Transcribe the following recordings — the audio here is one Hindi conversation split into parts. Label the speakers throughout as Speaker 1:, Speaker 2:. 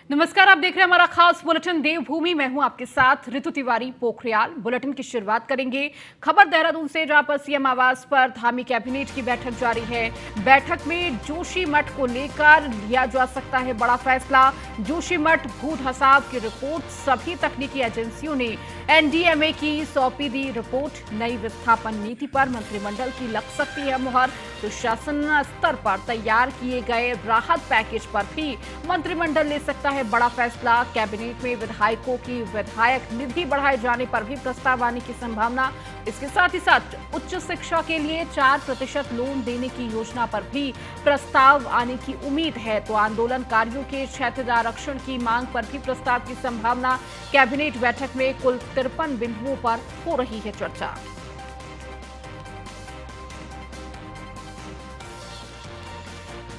Speaker 1: नमस्कार, आप देख रहे हैं हमारा खास बुलेटिन देवभूमि। मैं हूं आपके साथ ऋतु तिवारी पोखरियाल। बुलेटिन की शुरुआत करेंगे खबर देहरादून से, जहां पर सीएम आवास पर धामी कैबिनेट की बैठक जारी है। बैठक में जोशीमठ को लेकर लिया जा सकता है बड़ा फैसला। जोशीमठ भू धसाव की रिपोर्ट सभी तकनीकी एजेंसियों ने एनडीएमए की सौंपी दी रिपोर्ट। नई विस्थापन नीति पर मंत्रिमंडल की लग सकती है मुहर। तो शासन स्तर पर तैयार किए गए राहत पैकेज पर भी मंत्रिमंडल ले सकता है बड़ा फैसला। कैबिनेट में विधायकों की विधायक निधि बढ़ाए जाने पर भी प्रस्ताव आने की संभावना। इसके साथ ही साथ उच्च शिक्षा के लिए 4% लोन देने की योजना पर भी प्रस्ताव आने की उम्मीद है। तो आंदोलनकारियों के क्षैतिज आरक्षण की मांग पर भी प्रस्ताव की संभावना। कैबिनेट बैठक में कुल 53 बिंदुओं पर हो रही है चर्चा।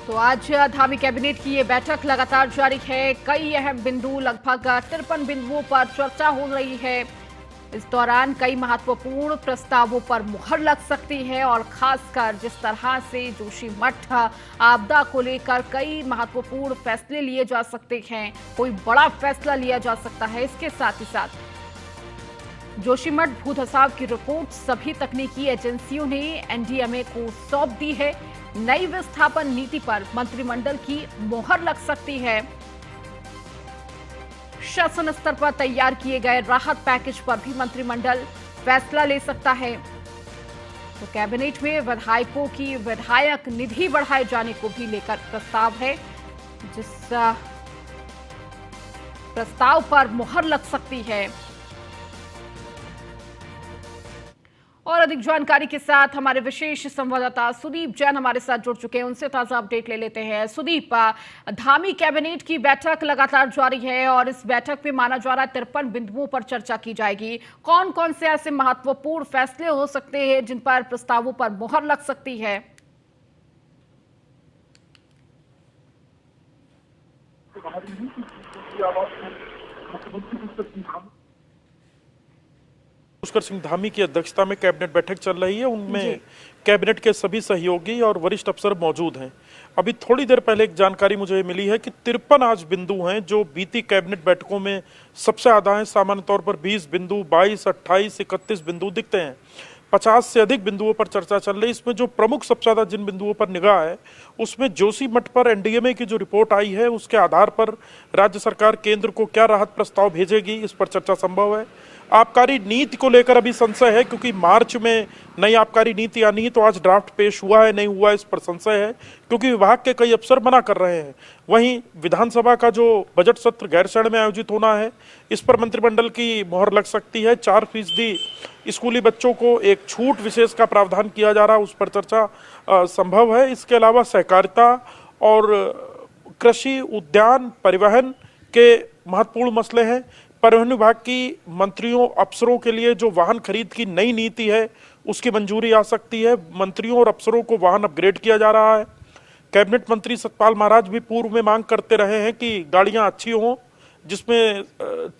Speaker 1: तो आज धामी कैबिनेट की ये बैठक लगातार जारी है। कई अहम बिंदु, लगभग 53 बिंदुओं पर चर्चा हो रही है। इस दौरान कई महत्वपूर्ण प्रस्तावों पर मुहर लग सकती है और खासकर जिस तरह से जोशीमठ आपदा को लेकर कई महत्वपूर्ण फैसले लिए जा सकते हैं, कोई बड़ा फैसला लिया जा सकता है। इसके साथ ही साथ जोशीमठ भू धसाव की रिपोर्ट सभी तकनीकी एजेंसियों ने एनडीएमए को सौंप दी है। नई विस्थापन नीति पर मंत्रिमंडल की मोहर लग सकती है। शासन स्तर पर तैयार किए गए राहत पैकेज पर भी मंत्रिमंडल फैसला ले सकता है। तो कैबिनेट में विधायकों की विधायक निधि बढ़ाए जाने को भी लेकर प्रस्ताव है, जिस प्रस्ताव पर मोहर लग सकती है। और अधिक जानकारी के साथ हमारे विशेष संवाददाता सुदीप जैन हमारे साथ जुड़ चुके हैं, उनसे ताजा अपडेट ले लेते हैं। सुदीप, धामी कैबिनेट की बैठक लगातार जारी है और इस बैठक में माना जा रहा है 53 बिंदुओं पर चर्चा की जाएगी। कौन कौन से ऐसे महत्वपूर्ण फैसले हो सकते हैं जिन पर प्रस्तावों पर मोहर लग सकती है?
Speaker 2: पुष्कर सिंह धामी की अध्यक्षता में कैबिनेट बैठक चल रही है। उनमें कैबिनेट के सभी सहयोगी और वरिष्ठ अफसर मौजूद हैं। अभी थोड़ी देर पहले एक जानकारी मुझे मिली है कि 53 आज बिंदु हैं जो बीती कैबिनेट बैठकों में सबसे ज्यादा हैं। सामान्य तौर पर 20 बिंदु, 22, 28, 31 बिंदु दिखते हैं। 50 से अधिक बिंदुओं पर चर्चा चल रही है। इसमें जो प्रमुख सबसे ज्यादा जिन बिंदुओं पर निगाह है, उसमें जोशीमठ पर एनडीएमए की जो रिपोर्ट आई है उसके आधार पर राज्य सरकार केंद्र को क्या राहत प्रस्ताव भेजेगी, इस पर चर्चा संभव है। आबकारी नीति को लेकर अभी संशय है, क्योंकि मार्च में नई आबकारी नीति आनी है, तो आज ड्राफ्ट पेश हुआ है नहीं हुआ इस पर संशय है, क्योंकि विभाग के कई अफसर मना कर रहे हैं। वहीं विधानसभा का जो बजट सत्र गैरसैंण में आयोजित होना है, इस पर मंत्रिमंडल की मोहर लग सकती है। 4% स्कूली बच्चों को एक छूट विशेष का प्रावधान किया जा रहा है, उस पर चर्चा संभव है। इसके अलावा सहकारिता और कृषि, उद्यान, परिवहन के महत्वपूर्ण मसले हैं। परिवहन विभाग की मंत्रियों अफसरों के लिए जो वाहन खरीद की नई नीति है उसकी मंजूरी आ सकती है। मंत्रियों और अफसरों को वाहन अपग्रेड किया जा रहा है। कैबिनेट मंत्री सतपाल महाराज भी पूर्व में मांग करते रहे हैं कि गाड़ियां अच्छी हों, जिसमें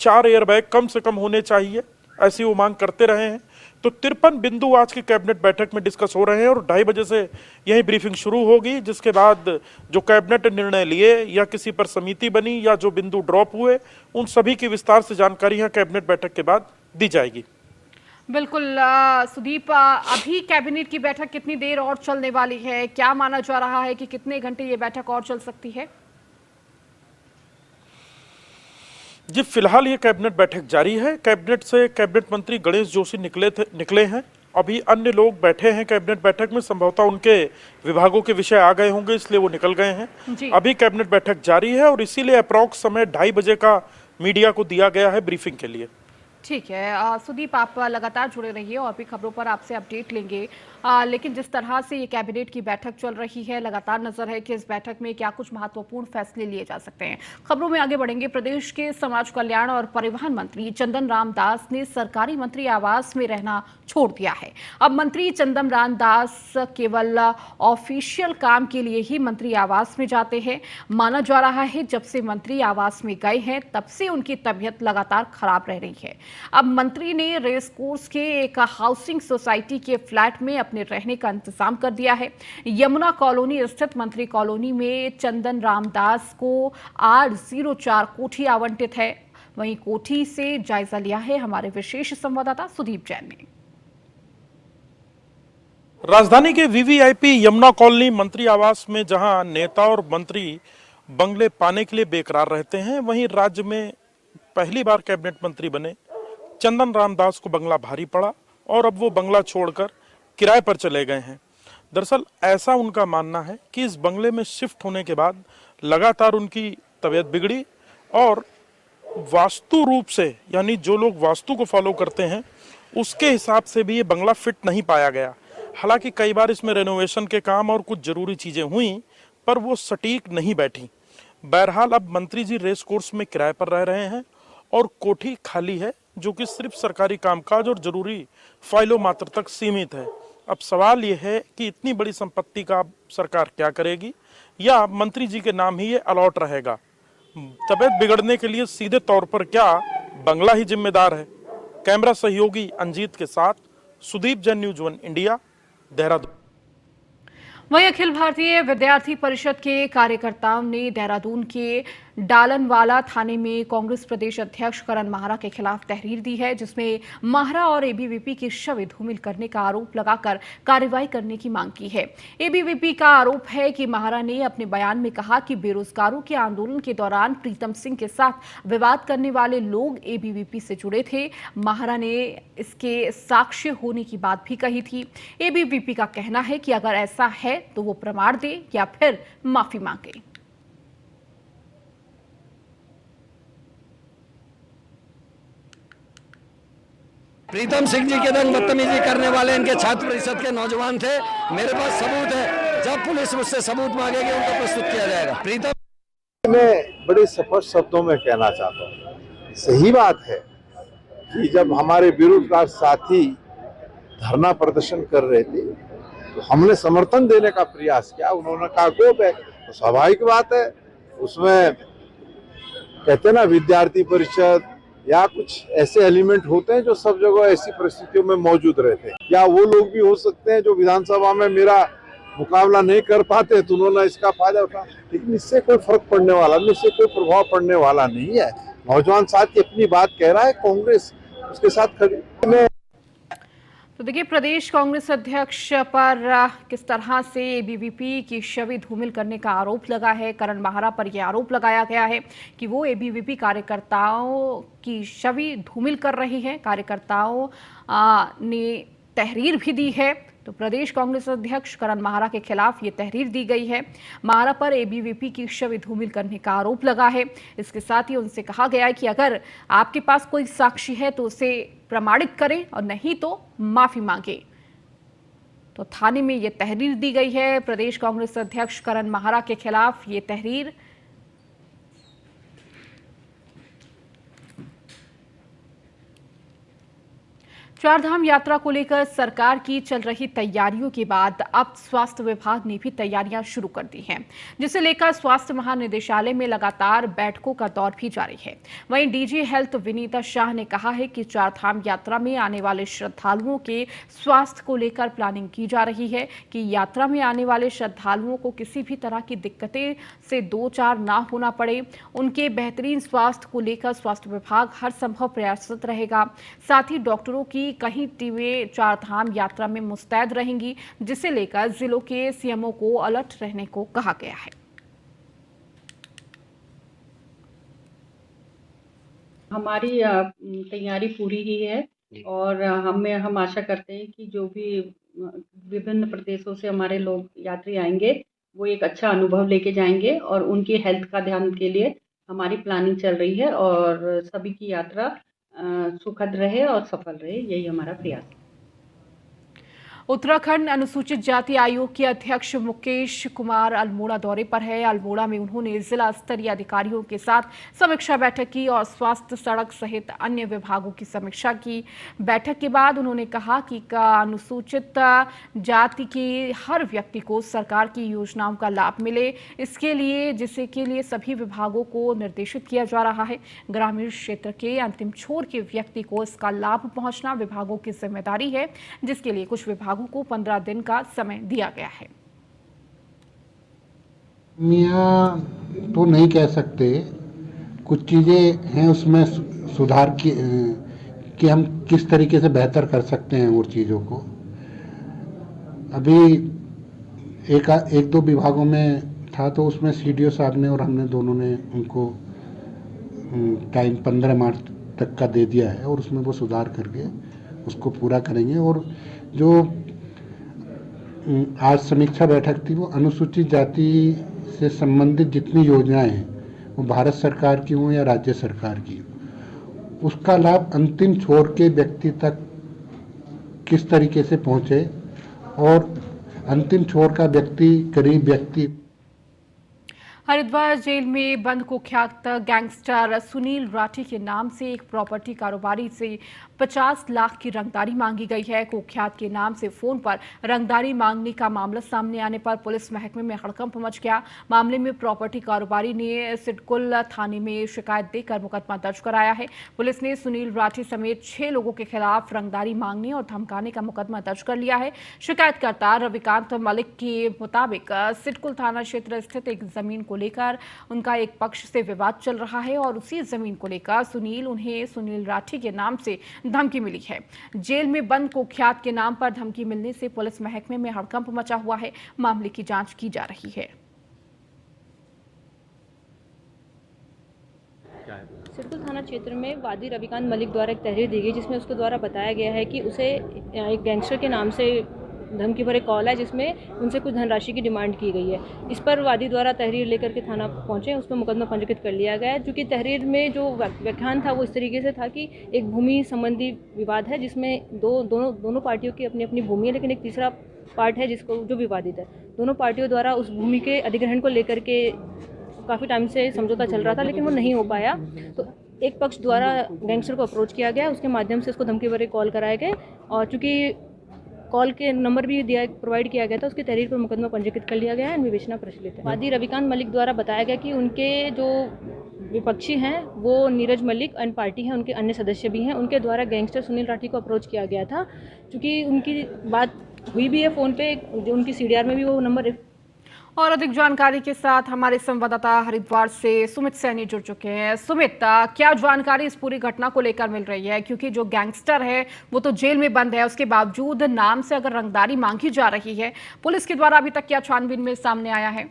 Speaker 2: 4 एयरबैग कम से कम होने चाहिए, ऐसी वो मांग करते रहे हैं। तो 53 बिंदु आज की कैबिनेट बैठक में डिस्कस हो रहे हैं और 2:30 बजे से यही ब्रीफिंग शुरू होगी, जिसके बाद जो कैबिनेट निर्णय लिए या किसी पर समिति बनी या जो बिंदु ड्रॉप हुए, उन सभी की विस्तार से जानकारी यहाँ कैबिनेट बैठक के बाद दी जाएगी।
Speaker 1: बिल्कुल सुदीप, अभी कैबिनेट की बैठक कितनी देर और चलने वाली है? क्या माना जा रहा है कि कितने घंटे ये बैठक और चल सकती है?
Speaker 2: जी, फिलहाल ये कैबिनेट बैठक जारी है। कैबिनेट से कैबिनेट मंत्री गणेश जोशी निकले हैं। अभी अन्य लोग बैठे हैं कैबिनेट बैठक में, संभवतः उनके विभागों के विषय आ गए होंगे, इसलिए वो निकल गए हैं। अभी कैबिनेट बैठक जारी है और इसीलिए अप्रॉक्स समय 2:30 बजे का मीडिया को दिया गया है ब्रीफिंग के लिए।
Speaker 1: ठीक है सुदीप, आप लगातार जुड़े रहिए और भी खबरों पर आपसे अपडेट लेंगे। लेकिन जिस तरह से ये कैबिनेट की बैठक चल रही है, लगातार नजर है कि इस बैठक में क्या कुछ महत्वपूर्ण फैसले लिए जा सकते हैं। खबरों में आगे बढ़ेंगे। प्रदेश के समाज कल्याण और परिवहन मंत्री चंदन राम दास ने सरकारी मंत्री आवास में रहना छोड़ दिया है। अब मंत्री चंदन राम दास केवल ऑफिशियल काम के लिए ही मंत्री आवास में जाते हैं। माना जा रहा है जब से मंत्री आवास में गए हैं तब से उनकी तबीयत लगातार खराब रह रही है। अब मंत्री ने रेस कोर्स के एक हाउसिंग सोसाइटी के फ्लैट में अपने रहने का इंतजाम कर दिया है। यमुना कॉलोनी स्थित मंत्री कॉलोनी में चंदन रामदास को R04 कोठी आवंटित है। वहीं कोठी से जायजा लिया है हमारे विशेष संवाददाता सुदीप जैन ने।
Speaker 2: राजधानी के वीवीआईपी यमुना कॉलोनी मंत्री आवास में जहां नेता और मंत्री बंगले पाने के लिए बेकरार रहते हैं, वहीं राज्य में पहली बार कैबिनेट मंत्री बने चंदन रामदास को बंगला भारी पड़ा और अब वो बंगला छोड़कर किराए पर चले गए हैं। दरअसल ऐसा उनका मानना है कि इस बंगले में शिफ्ट होने के बाद लगातार उनकी तबीयत बिगड़ी और वास्तु रूप से, यानी जो लोग वास्तु को फॉलो करते हैं उसके हिसाब से भी ये बंगला फिट नहीं पाया गया। हालांकि कई बार इसमें रेनोवेशन के काम और कुछ जरूरी चीजें हुई पर वो सटीक नहीं बैठी। बहरहाल अब मंत्री जी रेस कोर्स में किराए पर रह रहे हैं और कोठी खाली है, जो कि सिर्फ सरकारी कामकाज और जरूरी फाइलों मात्र तक सीमित है। अब सवाल यह है कि इतनी बड़ी संपत्ति का सरकार क्या करेगी, या मंत्री जी के नाम ही ये अलॉट रहेगा। तबीयत बिगड़ने के लिए सीधे तौर पर क्या बंगला ही जिम्मेदार है? कैमरा सहयोगी अंजीत के साथ सुदीप जैन, न्यूज़ 1 इंडिया, देहरादून।
Speaker 1: वहीं अखिल भारतीय विद्यार्थी परिषद के कार्यकर्ताओं ने देहरादून के डालनवाला थाने में कांग्रेस प्रदेश अध्यक्ष करण माहरा के खिलाफ तहरीर दी है, जिसमें माहरा और एबीवीपी की छवि धूमिल करने का आरोप लगाकर कार्रवाई करने की मांग की है। एबीवीपी का आरोप है कि माहरा ने अपने बयान में कहा कि बेरोजगारों के आंदोलन के दौरान प्रीतम सिंह के साथ विवाद करने वाले लोग एबीवीपी से जुड़े थे। माहरा ने इसके साक्ष्य होने की बात भी कही थी। एबीवीपी का कहना है कि अगर ऐसा है तो वो प्रमाण दे या फिर माफी मांगे।
Speaker 3: प्रीतम सिंह जी के रंग बदतमीजी करने वाले इनके छात्र परिषद के नौजवान थे। मेरे पास सबूत है, जब पुलिस मुझसे सबूत मांगेगी उनको प्रस्तुत किया जाएगा। प्रीतम,
Speaker 4: मैं बड़े स्पष्ट शब्दों में कहना चाहता हूँ, सही बात है कि जब हमारे बेरोजगार साथी धरना प्रदर्शन कर रहे थे तो हमने समर्थन देने का प्रयास किया। उन्होंने कहा गोप है, तो स्वाभाविक बात है। उसमें कहते हैं ना, विद्यार्थी परिषद या कुछ ऐसे एलिमेंट होते हैं जो सब जगह ऐसी परिस्थितियों में मौजूद रहते हैं। या वो लोग भी हो सकते हैं जो विधानसभा में मेरा मुकाबला नहीं कर पाते, तो उन्होंने इसका फायदा उठा। लेकिन इससे कोई फर्क पड़ने वाला नहीं, इससे कोई प्रभाव पड़ने वाला नहीं है। नौजवान साथी अपनी बात कह रहा है, कांग्रेस उसके साथ खड़ी। मैं
Speaker 1: तो देखिए, प्रदेश कांग्रेस अध्यक्ष पर किस तरह से एबीवीपी की छवि धूमिल करने का आरोप लगा है। करण माहरा पर यह आरोप लगाया गया है कि वो एबीवीपी कार्यकर्ताओं की छवि धूमिल कर रही है। कार्यकर्ताओं ने तहरीर भी दी है। तो प्रदेश कांग्रेस अध्यक्ष करण माहरा के खिलाफ ये तहरीर दी गई है। माहरा पर एबीवीपी की छवि धूमिल करने का आरोप लगा है। इसके साथ ही उनसे कहा गया है कि अगर आपके पास कोई साक्षी है तो उसे प्रमाणित करें और नहीं तो माफी मांगे। तो थाने में ये तहरीर दी गई है प्रदेश कांग्रेस अध्यक्ष करण माहरा के खिलाफ। ये तहरीर चारधाम यात्रा को लेकर सरकार की चल रही तैयारियों के बाद अब स्वास्थ्य विभाग ने भी तैयारियां शुरू कर दी हैं, जिसे लेकर स्वास्थ्य महानिदेशालय में लगातार बैठकों का दौर भी जारी है। वहीं डीजी हेल्थ विनीता शाह ने कहा है कि चारधाम यात्रा में आने वाले श्रद्धालुओं के स्वास्थ्य को लेकर प्लानिंग की जा रही है कि यात्रा में आने वाले श्रद्धालुओं को किसी भी तरह की दिक्कतें से दो चार ना होना पड़े। उनके बेहतरीन स्वास्थ्य को लेकर स्वास्थ्य विभाग हर संभव प्रयासरत रहेगा। साथ ही डॉक्टरों की कई टीमें चारधाम यात्रा में मुस्तैद रहेंगी, जिसे लेकर जिलों के सीएमओ को अलर्ट रहने को कहा गया है।
Speaker 5: हमारी तैयारी पूरी ही है और हम आशा करते हैं कि जो भी विभिन्न प्रदेशों से हमारे लोग यात्री आएंगे वो एक अच्छा अनुभव लेके जाएंगे और उनकी हेल्थ का ध्यान के लिए हमारी प्लानिंग चल रही है और सभी की यात्रा सुखद रहे और सफल रहे, यही हमारा प्रयास है।
Speaker 1: उत्तराखंड अनुसूचित जाति आयोग के अध्यक्ष मुकेश कुमार अल्मोड़ा दौरे पर है। अल्मोड़ा में उन्होंने जिला स्तरीय अधिकारियों के साथ समीक्षा बैठक की और स्वास्थ्य, सड़क सहित अन्य विभागों की समीक्षा की। बैठक के बाद उन्होंने कहा कि अनुसूचित जाति के हर व्यक्ति को सरकार की योजनाओं का लाभ मिले, इसके लिए सभी विभागों को निर्देशित किया जा रहा है। ग्रामीण क्षेत्र के अंतिम छोर के व्यक्ति को इसका लाभ पहुंचना विभागों की जिम्मेदारी है, जिसके लिए कुछ विभागों को 15 दिन का समय दिया गया है।
Speaker 6: मियाँ तो नहीं कह सकते, कुछ चीज़ें हैं उसमें सुधार की कि हम किस तरीके से बेहतर कर सकते हैं उन चीज़ों को। अभी एक दो विभागों में था तो उसमें सीडीओ साहब ने और हमने दोनों ने उनको टाइम 15 मार्च तक का दे दिया है और उसमें वो सुधार करके उसको पूरा करेंगे। और जो आज समीक्षा बैठक थी वो अनुसूचित जाति से संबंधित जितनी योजनाएं हैं वो भारत सरकार की हों या राज्य सरकार की हो, उसका लाभ अंतिम छोर के व्यक्ति तक किस तरीके से पहुंचे और अंतिम छोर का व्यक्ति, गरीब व्यक्ति।
Speaker 1: हरिद्वार जेल में बंद कुख्यात गैंगस्टर सुनील राठी के नाम से एक प्रॉपर्टी कारोबारी से 50 लाख की रंगदारी मांगी गई है। कुख्यात के नाम से फोन पर रंगदारी मांगने का मामला सामने आने पर पुलिस महकमे में हड़कंप मच गया। मामले में प्रॉपर्टी कारोबारी ने सिडकुल थाने में शिकायत देकर मुकदमा दर्ज कराया है। पुलिस ने सुनील राठी समेत 6 लोगों के खिलाफ रंगदारी मांगने और धमकाने का मुकदमा दर्ज कर लिया है। शिकायतकर्ता रविकांत मलिक के मुताबिक सिडकुल थाना क्षेत्र स्थित एक जमीन को लेकर उनका एक पक्ष से विवाद चल रहा है और उसी जमीन को लेकर सुनील राठी के नाम से धमकी मिली है। जेल में बंद कुख्यात के नाम पर धमकी मिलने से पुलिस महकमे में हड़कंप मचा हुआ है। मामले की जांच की जा रही है।
Speaker 7: सिडकुल थाना क्षेत्र में वादी रविकांत मलिक द्वारा एक तहरीर दी गई, जिसमें उसके द्वारा बताया गया है कि उसे एक गैंगस्टर के नाम से धमकी भरे कॉल है, जिसमें उनसे कुछ धनराशि की डिमांड की गई है। इस पर वादी द्वारा तहरीर लेकर के थाना पहुंचे, उसमें मुकदमा पंजीकृत कर लिया गया है। चूँकि तहरीर में जो व्याख्यान था वो इस तरीके से था कि एक भूमि संबंधी विवाद है, जिसमें दोनों पार्टियों की अपनी अपनी भूमि है, लेकिन एक तीसरा पार्ट है जो विवादित है। दोनों पार्टियों द्वारा उस भूमि के अधिग्रहण को लेकर के काफ़ी टाइम से समझौता चल रहा था, लेकिन वो नहीं हो पाया। तो एक पक्ष द्वारा गैंगस्टर को अप्रोच किया गया, उसके माध्यम से उसको धमकी भरे कॉल कराए गए और चूँकि कॉल के नंबर भी प्रोवाइड किया गया था, उसकी तहरीर पर मुकदमा पंजीकृत कर लिया गया है। विवेचना प्रचलित है। वादी रविकांत मलिक द्वारा बताया गया कि उनके जो विपक्षी हैं वो नीरज मलिक अन्य पार्टी हैं, उनके अन्य सदस्य भी हैं। उनके द्वारा गैंगस्टर सुनील राठी को अप्रोच किया गया था। चूँकि उनकी बात हुई भी है फ़ोन पे, जो उनकी CDR में भी वो नंबर।
Speaker 1: और अधिक जानकारी के साथ हमारे संवाददाता हरिद्वार से सुमित सैनी जुड़ चुके हैं। सुमित, क्या जानकारी इस पूरी घटना को लेकर मिल रही है? क्योंकि जो गैंगस्टर है वो तो जेल में बंद है, उसके बावजूद नाम से अगर रंगदारी मांगी जा रही है, पुलिस के द्वारा अभी तक क्या छानबीन में सामने आया है?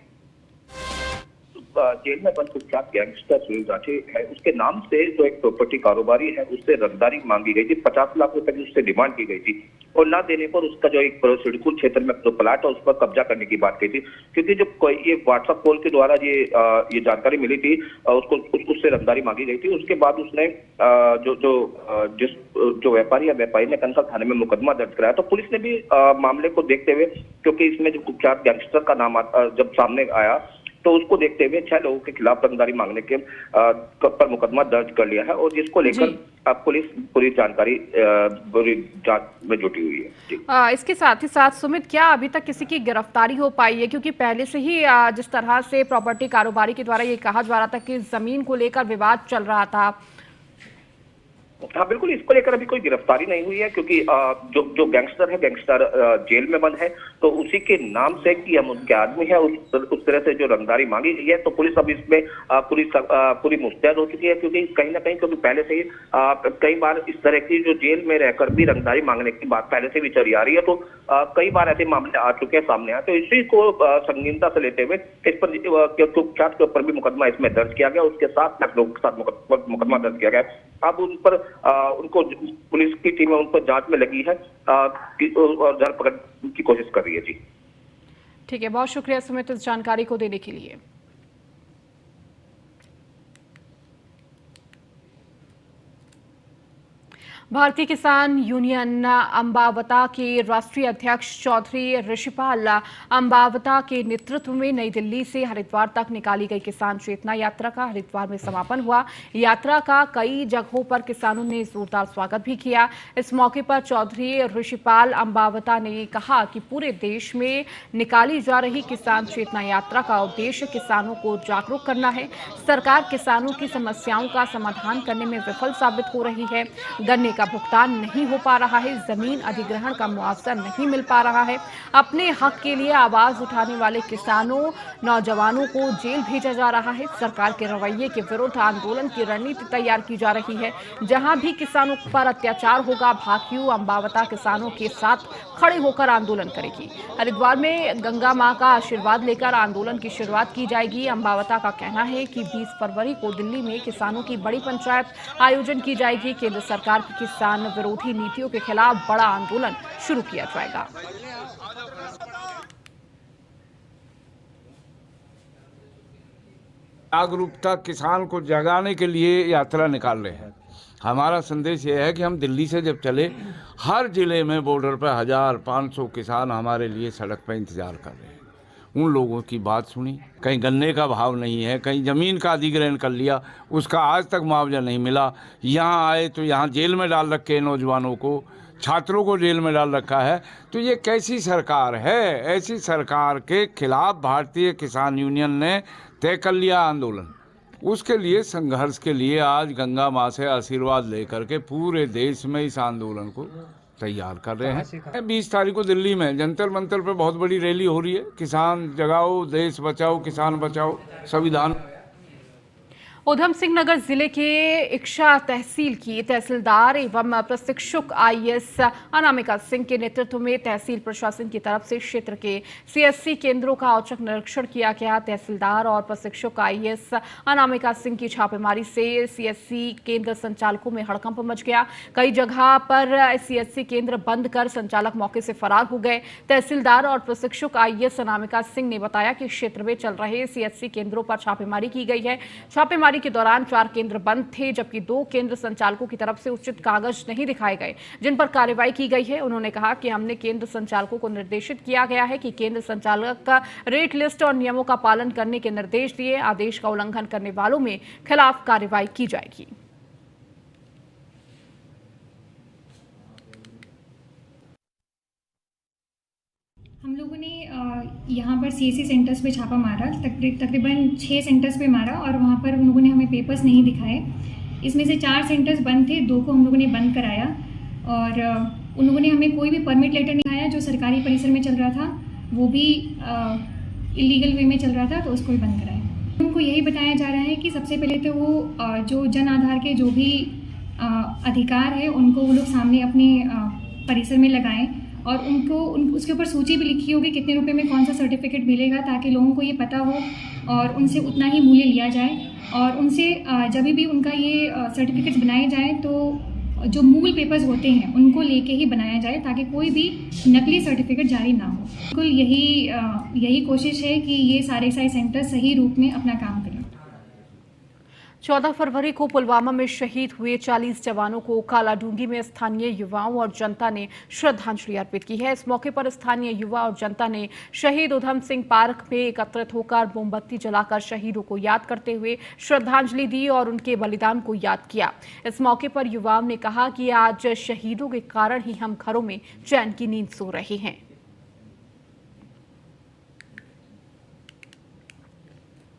Speaker 8: जेल में बंद कुख्यात गैंगस्टर सुनील राठी है, उसके नाम से जो एक प्रॉपर्टी कारोबारी है उससे रंगदारी मांगी गई थी। 50 लाख रुपए की उससे डिमांड की गई थी और ना देने पर उसका जो एक सिडकुल क्षेत्र में जो प्लाट है उस पर कब्जा करने की बात की थी। क्योंकि जो ये व्हाट्सएप कॉल के द्वारा ये जानकारी मिली थी, उससे रंगदारी मांगी गई थी। उसके बाद उसने जो व्यापारी ने कंसल थाने में मुकदमा दर्ज कराया। तो पुलिस ने भी मामले को देखते हुए, क्योंकि इसमें जो कुख्यात गैंगस्टर का नाम जब सामने आया तो उसको देखते हुए 6 लोगों के खिलाफ रंगदारी मांगने के पर मुकदमा दर्ज कर लिया है और जिसको लेकर पुलिस पूरी जानकारी पूरी जांच में जुटी हुई है।
Speaker 1: इसके साथ ही साथ सुमित, क्या अभी तक किसी की गिरफ्तारी हो पाई है? क्योंकि पहले से ही जिस तरह से प्रॉपर्टी कारोबारी के द्वारा ये कहा जा रहा था कि जमीन को लेकर विवाद चल रहा था।
Speaker 8: हाँ बिल्कुल, इसको लेकर अभी कोई गिरफ्तारी नहीं हुई है, क्योंकि जो गैंगस्टर है, गैंगस्टर जेल में बंद है, तो उसी के नाम से कि हम उसके आदमी हैं, उस तरह से जो रंगदारी मांगी गई है, तो पुलिस अब इसमें पूरी मुस्तैद हो चुकी है। क्योंकि कहीं ना कहीं क्योंकि पहले से ही कई बार इस तरह की जो जेल में रहकर भी रंगदारी मांगने की बात पहले से भी चली आ रही है, तो कई बार ऐसे मामले आ चुके हैं सामने आए। तो इसी को संगीनता से लेते हुए इस पर कुख्यात के ऊपर भी मुकदमा इसमें दर्ज किया गया, उसके 7 लाख लोगों के साथ मुकदमा दर्ज किया गया। अब उन पर उनको पुलिस की टीम उन पर जांच में लगी है और धरपकड़ की कोशिश कर रही है। जी
Speaker 1: ठीक है, बहुत शुक्रिया सुमित इस जानकारी को देने के लिए। भारतीय किसान यूनियन अंबावता के राष्ट्रीय अध्यक्ष चौधरी ऋषिपाल अंबावता के नेतृत्व में नई दिल्ली से हरिद्वार तक निकाली गई किसान चेतना यात्रा का हरिद्वार में समापन हुआ। यात्रा का कई जगहों पर किसानों ने जोरदार स्वागत भी किया। इस मौके पर चौधरी ऋषिपाल अंबावता ने कहा कि पूरे देश में निकाली जा रही किसान चेतना यात्रा का उद्देश्य किसानों को जागरूक करना है। सरकार किसानों की समस्याओं का समाधान करने में विफल साबित हो रही है। गन्ने का भुगतान नहीं हो पा रहा है, जमीन अधिग्रहण का मुआवजा नहीं मिल पा रहा है, अपने हक के लिए आवाज उठाने वाले किसानों नौजवानों को जेल भेजा जा रहा है। सरकार के रवैये के विरुद्ध आंदोलन की रणनीति तैयार की जा रही है। जहां भी किसानों पर अत्याचार होगा, भाकियू अंबावता किसानों के साथ खड़े होकर आंदोलन करेगी। हरिद्वार में गंगा मां का आशीर्वाद लेकर आंदोलन की शुरुआत की जाएगी। अंबावता का कहना है कि 20 फरवरी को दिल्ली में किसानों की बड़ी पंचायत आयोजन की जाएगी। केंद्र सरकार की किसान विरोधी नीतियों के खिलाफ बड़ा आंदोलन शुरू किया जाएगा।
Speaker 9: जागरूकता किसान को जगाने के लिए यात्रा निकाल रहे हैं। हमारा संदेश यह है कि हम दिल्ली से जब चले, हर जिले में बॉर्डर पर 1500 किसान हमारे लिए सड़क पर इंतजार कर रहे हैं। उन लोगों की बात सुनी, कहीं गन्ने का भाव नहीं है, कहीं ज़मीन का अधिग्रहण कर लिया, उसका आज तक मुआवजा नहीं मिला। यहाँ आए तो यहाँ जेल में डाल रखे नौजवानों को, छात्रों को जेल में डाल रखा है। तो ये कैसी सरकार है? ऐसी सरकार के खिलाफ भारतीय किसान यूनियन ने तय कर लिया आंदोलन। उसके लिए संघर्ष के लिए आज गंगा माँ से आशीर्वाद लेकर के पूरे देश में इस आंदोलन को तैयार कर रहे हैं। 20 तारीख को दिल्ली में जंतर मंतर पर बहुत बड़ी रैली हो रही है। किसान जगाओ, देश बचाओ, किसान बचाओ, संविधान।
Speaker 1: उधम सिंह नगर जिले के इक्शा तहसील की तहसीलदार एवं प्रशिक्षुक आईएएस अनामिका सिंह के नेतृत्व में तहसील प्रशासन की तरफ से क्षेत्र के सीएससी केंद्रों का औचक निरीक्षण किया गया। तहसीलदार और प्रशिक्षुक आईएएस अनामिका सिंह की छापेमारी से सीएससी केंद्र संचालकों में हड़कंप मच गया। कई जगह पर सीएससी केंद्र बंद कर संचालक मौके से फरार हो गए। तहसीलदार और प्रशिक्षुक आईएएस अनामिका सिंह ने बताया कि क्षेत्र में चल रहे सीएससी केंद्रों पर छापेमारी की गई है। छापेमारी के दौरान 4 केंद्र बंद थे, जबकि 2 केंद्र संचालकों की तरफ से उचित कागज नहीं दिखाए गए, जिन पर कार्रवाई की गई है। उन्होंने कहा कि हमने केंद्र संचालकों को निर्देशित किया गया है कि केंद्र संचालक का रेट लिस्ट और नियमों का पालन करने के निर्देश दिए। आदेश का उल्लंघन करने वालों में खिलाफ कार्रवाई की जाएगी।
Speaker 10: हम लोगों ने यहाँ पर सीएससी सेंटर्स पे छापा मारा, तकरीबन 6 सेंटर्स पे मारा और वहाँ पर उन लोगों ने हमें पेपर्स नहीं दिखाए। इसमें से 4 सेंटर्स बंद थे, 2 को हम लोगों ने बंद कराया और उन लोगों ने हमें कोई भी परमिट लेटर नहीं आया। जो सरकारी परिसर में चल रहा था वो भी इलीगल वे में चल रहा था, तो उसको भी बंद कराया। उनको यही बताया जा रहा है कि सबसे पहले तो वो जो जन आधार के जो भी अधिकार है उनको वो लोग सामने अपने परिसर में लगाएं और उसके ऊपर सूची भी लिखी होगी कितने रुपए में कौन सा सर्टिफिकेट मिलेगा, ताकि लोगों को ये पता हो और उनसे उतना ही मूल्य लिया जाए। और उनसे जब भी उनका ये सर्टिफिकेट्स बनाए जाएँ तो जो मूल पेपर्स होते हैं उनको लेके ही बनाया जाए, ताकि कोई भी नकली सर्टिफिकेट जारी ना हो। बिल्कुल यही कोशिश है कि ये सारे सेंटर सही रूप में अपना काम करें।
Speaker 1: 14 फरवरी को पुलवामा में शहीद हुए 40 जवानों को कालाडूंगी में स्थानीय युवाओं और जनता ने श्रद्धांजलि अर्पित की है। इस मौके पर स्थानीय युवा और जनता ने शहीद उधम सिंह पार्क में एकत्रित होकर मोमबत्ती जलाकर शहीदों को याद करते हुए श्रद्धांजलि दी और उनके बलिदान को याद किया। इस मौके पर युवाओं ने कहा कि आज शहीदों के कारण ही हम घरों में चैन की नींद सो रहे हैं।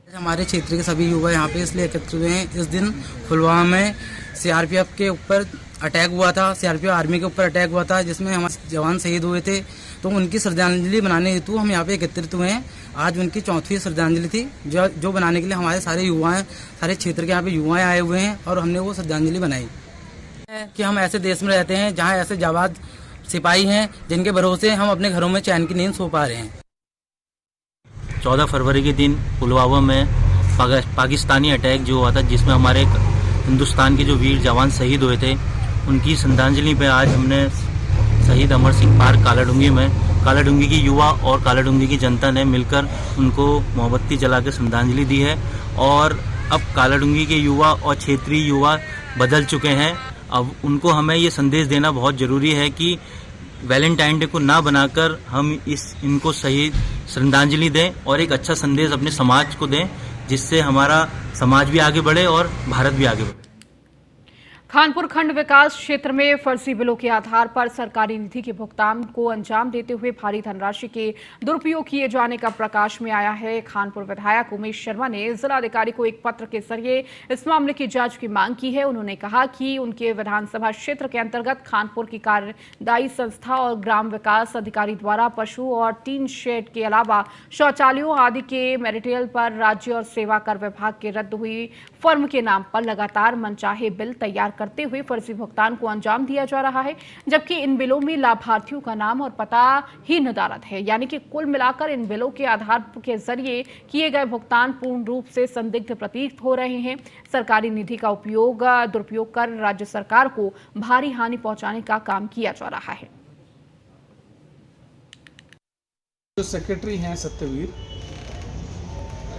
Speaker 11: हमारे क्षेत्र के सभी युवा यहाँ पे इसलिए एकत्रित हुए हैं। इस दिन पुलवामा में सीआरपीएफ के ऊपर अटैक हुआ था, सीआरपीएफ आर्मी के ऊपर अटैक हुआ था, जिसमें हमारे जवान शहीद हुए थे। तो उनकी श्रद्धांजलि बनाने हेतु हम यहाँ पे एकत्रित हुए हैं। आज उनकी 4वीं श्रद्धांजलि थी, जो बनाने के लिए हमारे सारे युवा सारे क्षेत्र के यहाँ पे युवा आए हुए हैं और हमने वो श्रद्धांजलि बनाई कि हम ऐसे देश में रहते हैं जहाँ ऐसे जाबाज सिपाही हैं जिनके भरोसे हम अपने घरों में चैन की नींद सो पा रहे हैं।
Speaker 12: 14 फरवरी के दिन पुलवामा में पाकिस्तानी अटैक जो हुआ था, जिसमें हमारे हिंदुस्तान के जो वीर जवान शहीद हुए थे, उनकी श्रद्धांजलि पे आज हमने शहीद अमर सिंह पार्क कालाडूंगी की युवा और कालाडूंगी की जनता ने मिलकर उनको मोमबत्ती जला के श्रद्धांजलि दी है। और अब कालाडूंगी के युवा और क्षेत्रीय युवा बदल चुके हैं। अब उनको हमें ये संदेश देना बहुत ज़रूरी है कि वैलेंटाइन डे को ना बनाकर हम इनको सही श्रद्धांजलि दें और एक अच्छा संदेश अपने समाज को दें, जिससे हमारा समाज भी आगे बढ़े और भारत भी आगे बढ़े।
Speaker 1: खानपुर खंड विकास क्षेत्र में फर्जी बिलों के आधार पर सरकारी निधि के भुगतान को अंजाम देते हुए भारी धनराशि के दुरुपयोग किए जाने का प्रकाश में आया है। खानपुर विधायक उमेश शर्मा ने जिलाधिकारी को एक पत्र के जरिए इस मामले की जांच की मांग की है। उन्होंने कहा कि उनके विधानसभा क्षेत्र के अंतर्गत खानपुर की कार्यदायी संस्था और ग्राम विकास अधिकारी द्वारा पशु और टीन शेड के अलावा शौचालयों आदि के मेटेरियल पर राज्य और सेवा कर विभाग के रद्द हुई फर्म के नाम पर लगातार मनचाहे बिल तैयार करते हुए फर्जी भुगतान को अंजाम दिया जा रहा है, जबकि इन बिलों में लाभार्थियों का नाम और पता ही नदारद है। यानी कि कुल मिलाकर इन बिलों के आधार के जरिए किए गए भुगतान पूर्ण रूप से संदिग्ध प्रतीत हो रहे हैं। सरकारी निधि का दुरुपयोग कर राज्य सरकार को भारी हानि पहुंचाने का काम किया जा रहा है।
Speaker 13: जो सेक्रेटरी हैं सत्यवीर,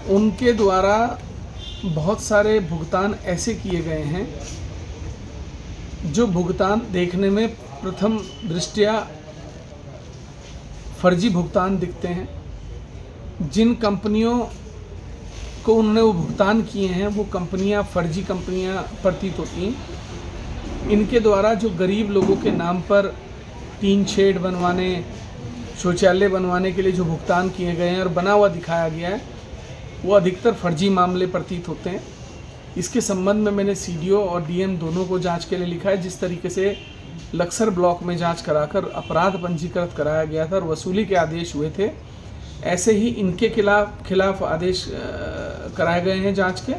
Speaker 13: उनके द्वारा बहुत सारे भुगतान ऐसे किए गए हैं जो भुगतान देखने में प्रथम दृष्टया फर्जी भुगतान दिखते हैं। जिन कंपनियों को उन्होंने वो भुगतान किए हैं वो कंपनियां फर्जी कंपनियां प्रतीत होती हैं। इनके द्वारा जो गरीब लोगों के नाम पर टीन शेड बनवाने, शौचालय बनवाने के लिए जो भुगतान किए गए हैं और बना हुआ दिखाया गया है, वो अधिकतर फर्जी मामले प्रतीत होते हैं। इसके संबंध में मैंने सीडीओ और डीएम दोनों को जांच के लिए लिखा है। जिस तरीके से लक्सर ब्लॉक में जांच कराकर अपराध पंजीकृत कराया गया था और वसूली के आदेश हुए थे, ऐसे ही इनके खिलाफ आदेश कराए गए हैं जांच के।